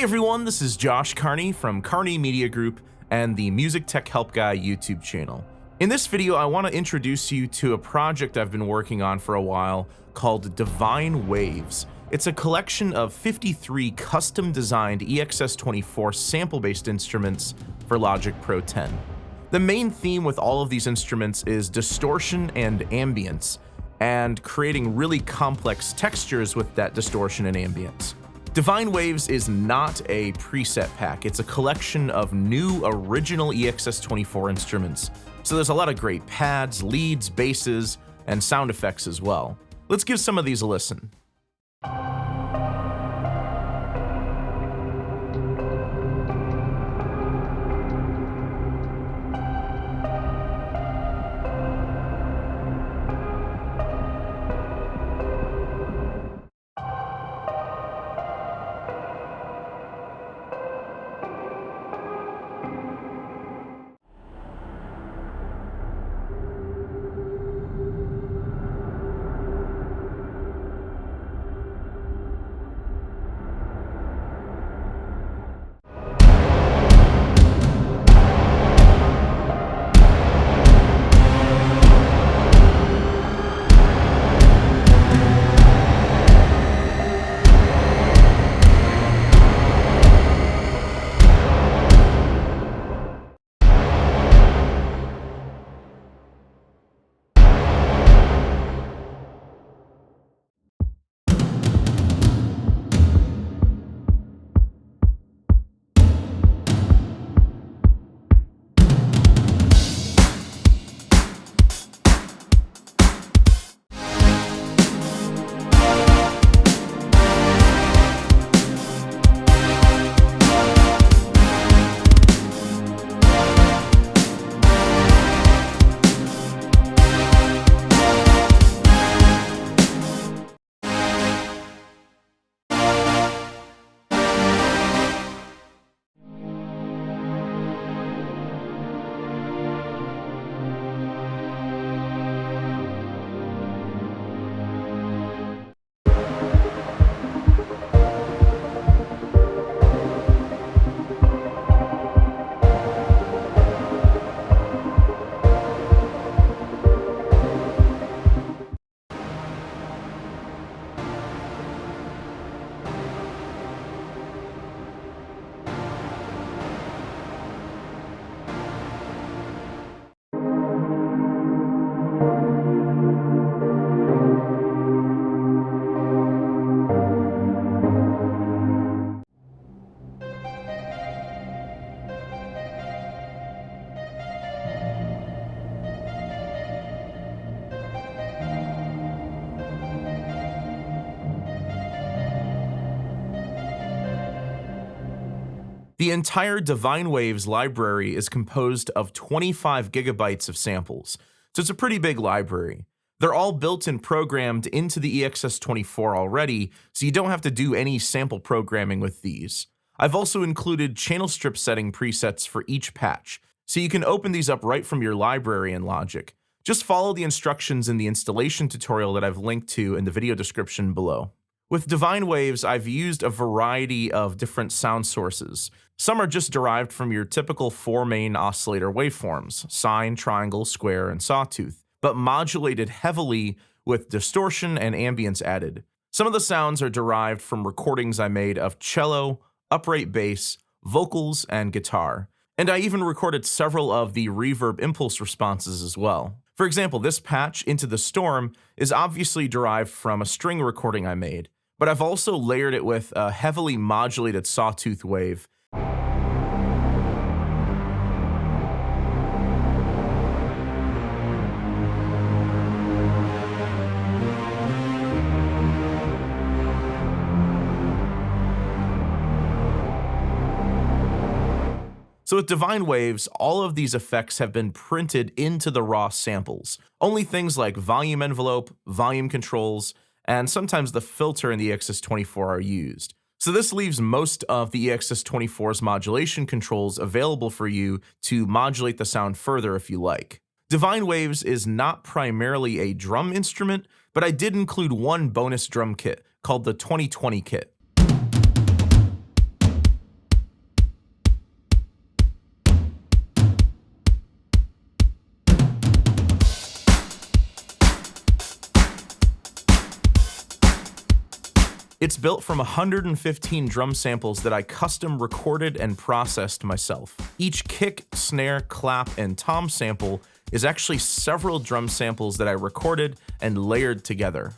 Hey everyone, this is Josh Carney from Carney Media Group and the MusicTechHelpGuy YouTube channel. In this video, I want to introduce you to a project I've been working on for a while called Divine Waves. It's a collection of 53 custom-designed EXS-24 sample-based instruments for Logic Pro 10. The main theme with all of these instruments is distortion and ambience, and creating really complex textures with that distortion and ambience. Divine Waves is not a preset pack, it's a collection of new original EXS-24 instruments. So there's a lot of great pads, leads, basses, and sound effects as well. Let's give some of these a listen. The entire Divine Waves library is composed of 25 gigabytes of samples, so it's a pretty big library. They're all built and programmed into the EXS-24 already, so you don't have to do any sample programming with these. I've also included channel strip setting presets for each patch, so you can open these up right from your library in Logic. Just follow the instructions in the installation tutorial that I've linked to in the video description below. With Divine Waves, I've used a variety of different sound sources. Some are just derived from your typical four main oscillator waveforms, sine, triangle, square, and sawtooth, but modulated heavily with distortion and ambience added. Some of the sounds are derived from recordings I made of cello, upright bass, vocals, and guitar. And I even recorded several of the reverb impulse responses as well. For example, this patch, Into the Storm, is obviously derived from a string recording I made, but I've also layered it with a heavily modulated sawtooth wave. So with Divine Waves, all of these effects have been printed into the raw samples. Only things like volume envelope, volume controls, and sometimes the filter in the EXS-24 are used. So this leaves most of the EXS-24's modulation controls available for you to modulate the sound further if you like. Divine Waves is not primarily a drum instrument, but I did include one bonus drum kit called the 2020 kit. It's built from 115 drum samples that I custom recorded and processed myself. Each kick, snare, clap, and tom sample is actually several drum samples that I recorded and layered together.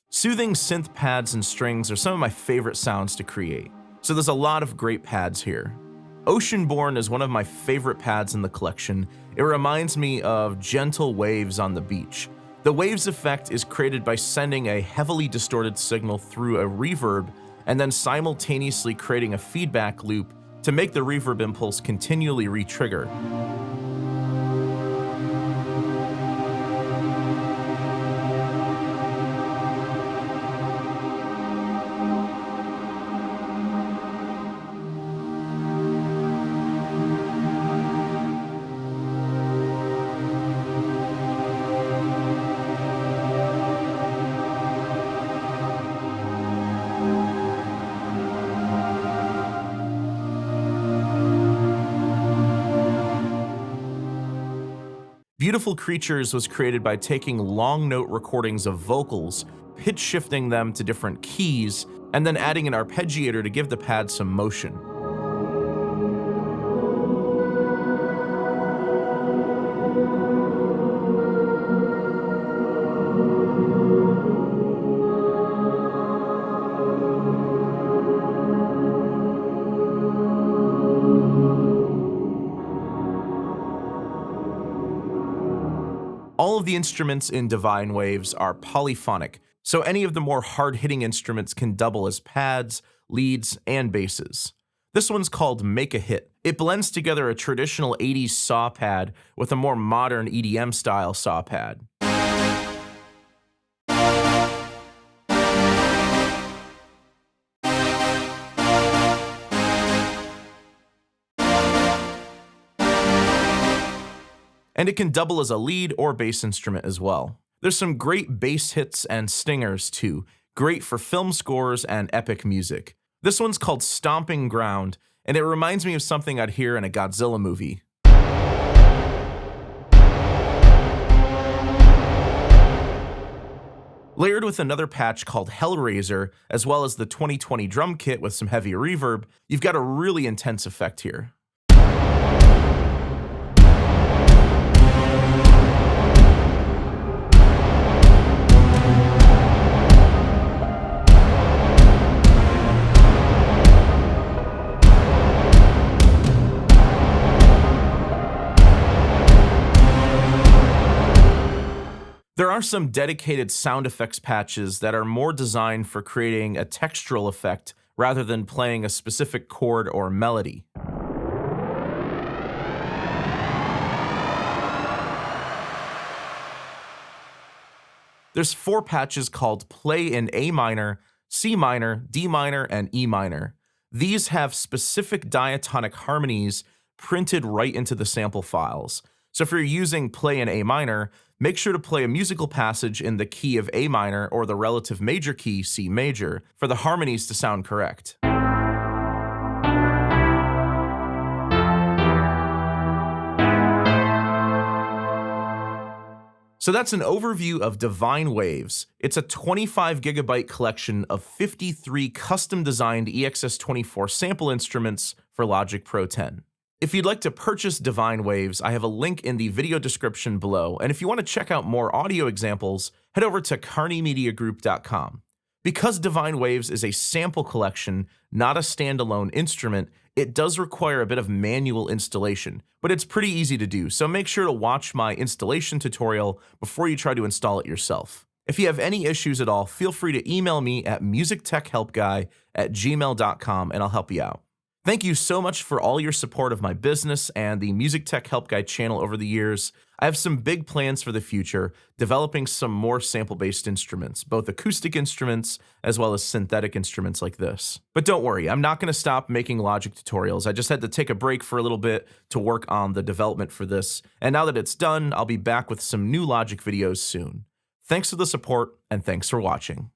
Soothing synth pads and strings are some of my favorite sounds to create, so there's a lot of great pads here. Oceanborn is one of my favorite pads in the collection. It reminds me of gentle waves on the beach. The waves effect is created by sending a heavily distorted signal through a reverb and then simultaneously creating a feedback loop to make the reverb impulse continually re-trigger. Beautiful Creatures was created by taking long note recordings of vocals, pitch shifting them to different keys, and then adding an arpeggiator to give the pad some motion. All of the instruments in Divine Waves are polyphonic, so any of the more hard-hitting instruments can double as pads, leads, and basses. This one's called Make a Hit. It blends together a traditional 80s saw pad with a more modern EDM-style saw pad. And it can double as a lead or bass instrument as well. There's some great bass hits and stingers too, great for film scores and epic music. This one's called Stomping Ground, and it reminds me of something I'd hear in a Godzilla movie. Layered with another patch called Hellraiser, as well as the 2020 drum kit with some heavy reverb, you've got a really intense effect here. There are some dedicated sound effects patches that are more designed for creating a textural effect rather than playing a specific chord or melody. There's 4 patches called Play in A minor, C minor, D minor, and E minor. These have specific diatonic harmonies printed right into the sample files. So if you're using Play in A minor, make sure to play a musical passage in the key of A minor or the relative major key, C major, for the harmonies to sound correct. So that's an overview of Divine Waves. It's a 25 gigabyte collection of 53 custom designed EXS-24 sample instruments for Logic Pro 10. If you'd like to purchase Divine Waves, I have a link in the video description below, and if you want to check out more audio examples, head over to carneymediagroup.com. Because Divine Waves is a sample collection, not a standalone instrument, it does require a bit of manual installation, but it's pretty easy to do, so make sure to watch my installation tutorial before you try to install it yourself. If you have any issues at all, feel free to email me at musictechhelpguy@gmail.com and I'll help you out. Thank you so much for all your support of my business and the Music Tech Help Guy channel over the years. I have some big plans for the future, developing some more sample-based instruments, both acoustic instruments as well as synthetic instruments like this. But don't worry, I'm not going to stop making Logic tutorials. I just had to take a break for a little bit to work on the development for this, and now that it's done, I'll be back with some new Logic videos soon. Thanks for the support, and thanks for watching.